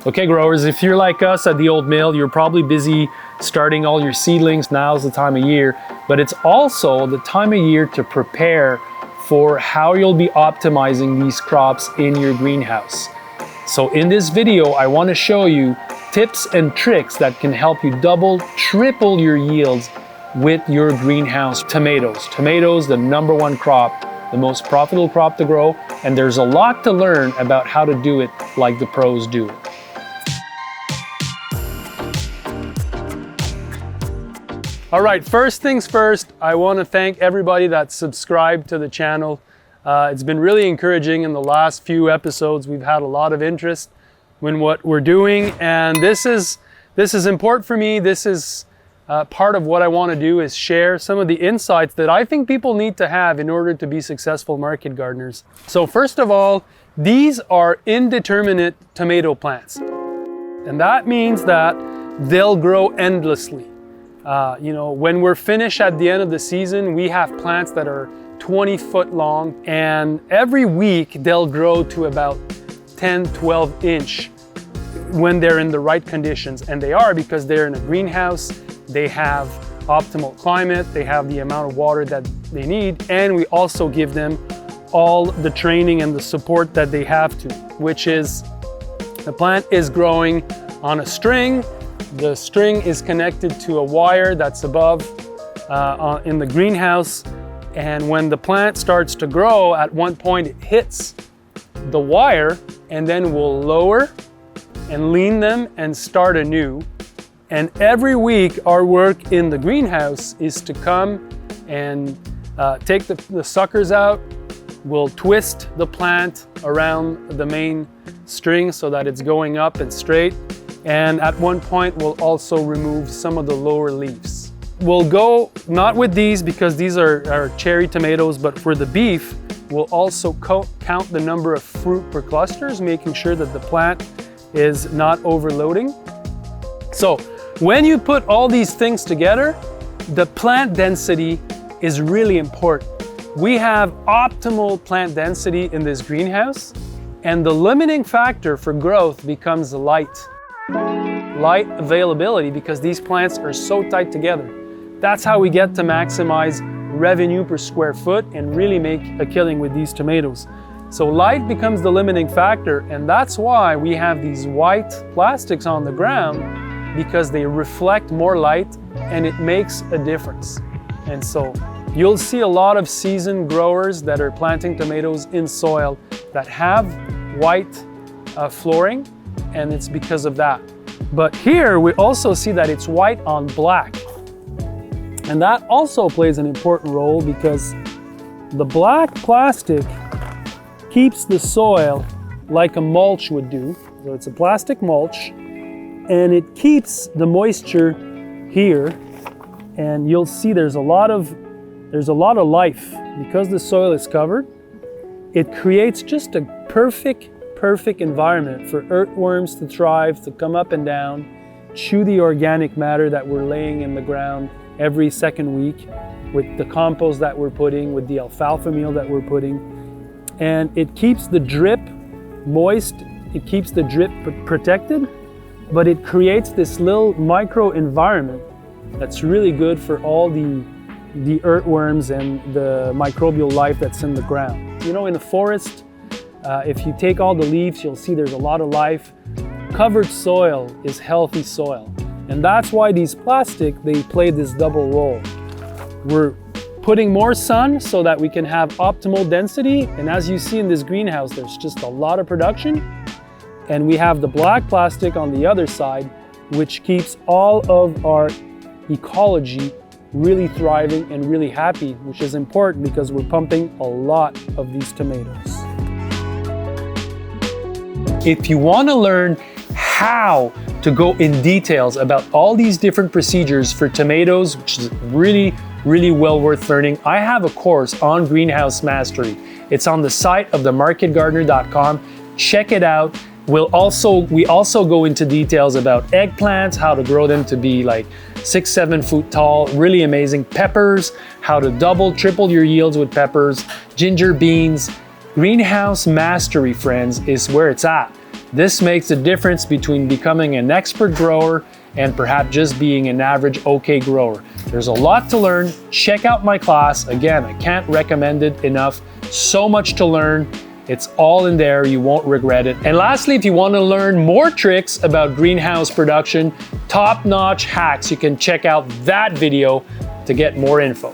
Okay, growers, if you're like us at the old mill, you're probably busy starting all your seedlings. Now's the time of year, but it's also the time of year to prepare for how you'll be optimizing these crops in your greenhouse. So in this video, I want to show you tips and tricks that can help you double, triple your yields with your greenhouse tomatoes. Tomatoes, the #1 crop, the most profitable crop to grow, and there's a lot to learn about how to do it like the pros do it. All right, first things first, I want to thank everybody that subscribed to the channel. It's been really encouraging in the last few episodes. We've had a lot of interest in what we're doing, and this is important for me. This is part of what I want to do is share some of the insights that I think people need to have in order to be successful market gardeners. So first of all, these are indeterminate tomato plants, and that means that they'll grow endlessly. When we're finished at the end of the season, we have plants that are 20 foot long, and every week they'll grow to about 10, 12 inch when they're in the right conditions. And they are, because they're in a greenhouse, they have optimal climate, they have the amount of water that they need, and we also give them all the training and the support that they have to, which is the plant is growing on a string. The string is connected to a wire that's above in the greenhouse, and when the plant starts to grow, at one point it hits the wire, and then we'll lower and lean them and start anew. And every week our work in the greenhouse is to come and take the suckers out. We'll twist the plant around the main string so that it's going up and straight. And at one point, we'll also remove some of the lower leaves. We'll go, not with these because these are cherry tomatoes, but for the beef, we'll also count the number of fruit per clusters, making sure that the plant is not overloading. So when you put all these things together, the plant density is really important. We have optimal plant density in this greenhouse, and the limiting factor for growth becomes light availability, because these plants are so tight together. That's how we get to maximize revenue per square foot and really make a killing with these tomatoes. So light becomes the limiting factor, and that's why we have these white plastics on the ground, because they reflect more light and it makes a difference. And so you'll see a lot of seasoned growers that are planting tomatoes in soil that have white flooring, and it's because of that. But here we also see that it's white on black. And that also plays an important role, because the black plastic keeps the soil like a mulch would do. So it's a plastic mulch, and it keeps the moisture here. And you'll see there's a lot of life. Because the soil is covered, it creates just a perfect environment for earthworms to thrive, to come up and down, chew the organic matter that we're laying in the ground every second week with the compost that we're putting, with the alfalfa meal that we're putting. And it keeps the drip moist, it keeps the drip protected, but it creates this little micro environment that's really good for all the earthworms and the microbial life that's in the ground. In a forest, if you take all the leaves, you'll see there's a lot of life. Covered soil is healthy soil. And that's why these plastic, they play this double role. We're putting more sun so that we can have optimal density. And as you see in this greenhouse, there's just a lot of production. And we have the black plastic on the other side, which keeps all of our ecology really thriving and really happy, which is important because we're pumping a lot of these tomatoes. If you want to learn how to go in details about all these different procedures for tomatoes, which is really well worth learning, I have a course on greenhouse mastery. It's on the site of themarketgardener.com. Check it out. We also go into details about eggplants, how to grow them to be like 6-7 foot tall, really amazing. Peppers, how to double, triple your yields with peppers, ginger beans. Greenhouse mastery, friends, is where it's at. This makes the difference between becoming an expert grower and perhaps just being an average okay grower. There's a lot to learn. Check out my class. Again, I can't recommend it enough. So much to learn. It's all in there. You won't regret it. And lastly, if you want to learn more tricks about greenhouse production, top-notch hacks, you can check out that video to get more info.